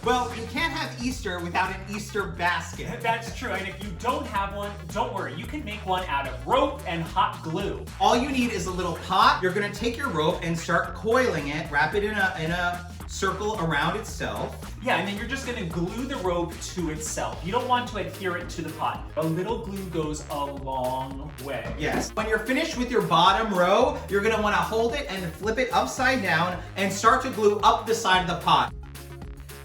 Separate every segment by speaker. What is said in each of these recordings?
Speaker 1: Well, you can't have Easter without an Easter basket.
Speaker 2: That's true, and if you don't have one, don't worry. You can make one out of rope and hot glue.
Speaker 1: All you need is a little pot. You're gonna take your rope and start coiling it, wrap it in a circle around itself.
Speaker 2: Yeah, and then you're just gonna glue the rope to itself. You don't want to adhere it to the pot. A little glue goes a long way.
Speaker 1: Yes. When you're finished with your bottom row, you're gonna wanna hold it and flip it upside down and start to glue up the side of the pot.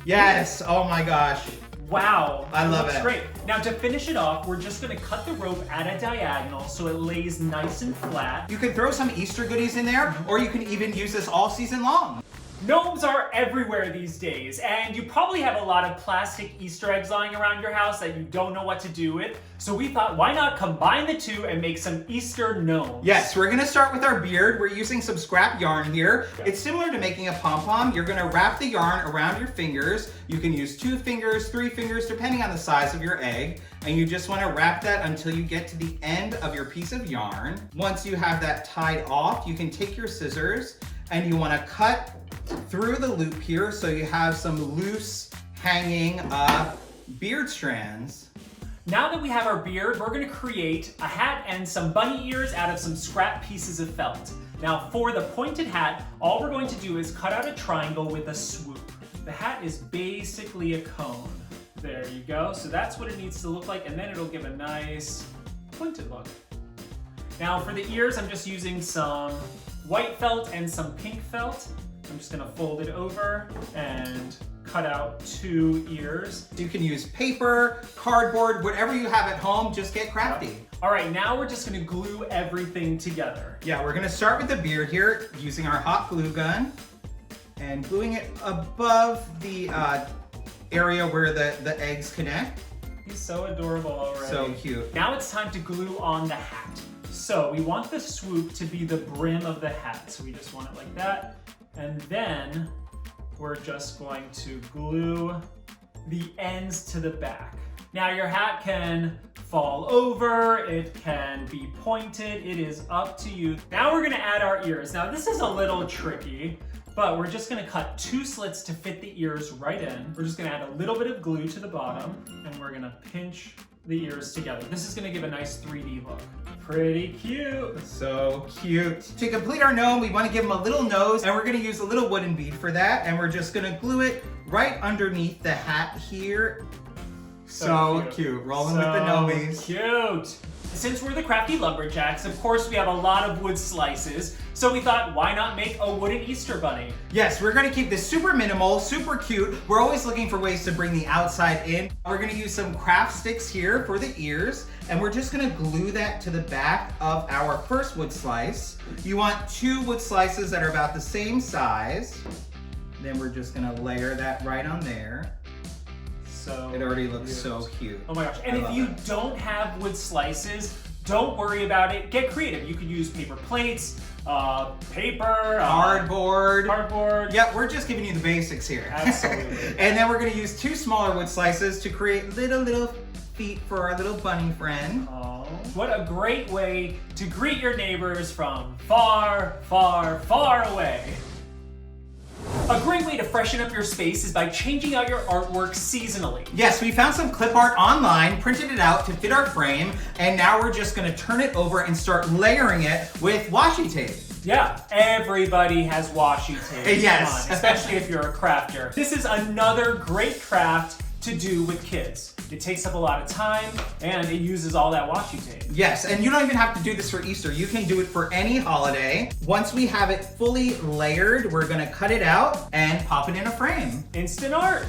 Speaker 1: Yes, oh my gosh.
Speaker 2: Wow,
Speaker 1: I love it.
Speaker 2: That's great. Now to finish it off, we're just gonna cut the rope at a diagonal so it lays nice and flat.
Speaker 1: You can throw some Easter goodies in there, or you can even use this all season long.
Speaker 2: Gnomes are everywhere these days, and you probably have a lot of plastic Easter eggs lying around your house that you don't know what to do with. So we thought, why not combine the two and make some Easter gnomes?
Speaker 1: Yes, we're gonna start with our beard. We're using some scrap yarn here.
Speaker 2: Okay.
Speaker 1: It's similar to making a pom-pom. You're gonna wrap the yarn around your fingers. You can use 2 fingers, 3 fingers, depending on the size of your egg. And you just wanna wrap that until you get to the end of your piece of yarn. Once you have that tied off, you can take your scissors and you wanna cut through the loop here so you have some loose hanging beard strands.
Speaker 2: Now that we have our beard, we're gonna create a hat and some bunny ears out of some scrap pieces of felt. Now for the pointed hat, all we're going to do is cut out a triangle with a swoop. The hat is basically a cone. There you go. So that's what it needs to look like, and then it'll give a nice pointed look. Now for the ears, I'm just using some white felt and some pink felt. I'm just gonna fold it over and cut out 2 ears.
Speaker 1: You can use paper, cardboard, whatever you have at home, just get crafty.
Speaker 2: All right, now we're just gonna glue everything together.
Speaker 1: Yeah, we're gonna start with the beard here, using our hot glue gun and gluing it above the area where the eggs connect.
Speaker 2: He's so adorable already.
Speaker 1: So cute.
Speaker 2: Now it's time to glue on the hat. So we want the swoop to be the brim of the hat. So we just want it like that. And then we're just going to glue the ends to the back. Now your hat can fall over, it can be pointed, it is up to you. Now we're gonna add our ears. Now this is a little tricky, but we're just gonna cut 2 slits to fit the ears right in. We're just gonna add a little bit of glue to the bottom, and we're gonna pinch the ears together. This is gonna give a nice 3D look. Pretty cute.
Speaker 1: So cute. To complete our gnome, we want to give him a little nose, and we're going to use a little wooden bead for that, and we're just going to glue it right underneath the hat here. So cute. Rolling with the gnomies.
Speaker 2: Cute. Since we're the Crafty Lumberjacks, of course we have a lot of wood slices, so we thought, why not make a wooden Easter bunny?
Speaker 1: Yes, we're gonna keep this super minimal, super cute. We're always looking for ways to bring the outside in. We're gonna use some craft sticks here for the ears, and we're just gonna glue that to the back of our first wood slice. You want 2 wood slices that are about the same size. Then we're just gonna layer that right on there.
Speaker 2: So
Speaker 1: it already looks so cute.
Speaker 2: Oh my gosh. And if you don't have wood slices, don't worry about it. Get creative. You could use paper plates, paper,
Speaker 1: cardboard.
Speaker 2: Yeah,
Speaker 1: we're just giving you the basics here.
Speaker 2: Absolutely.
Speaker 1: And then we're gonna use 2 smaller wood slices to create little feet for our little bunny friend.
Speaker 2: Oh, what a great way to greet your neighbors from far, far, far away. A great way to freshen up your space is by changing out your artwork seasonally.
Speaker 1: Yes, we found some clip art online, printed it out to fit our frame, and now we're just gonna turn it over and start layering it with washi tape.
Speaker 2: Yeah, everybody has washi tape.
Speaker 1: Yes.
Speaker 2: Come on, especially if you're a crafter. This is another great craft to do with kids. It takes up a lot of time, and it uses all that washi tape.
Speaker 1: Yes, and you don't even have to do this for Easter. You can do it for any holiday. Once we have it fully layered, we're gonna cut it out and pop it in a frame.
Speaker 2: Instant art.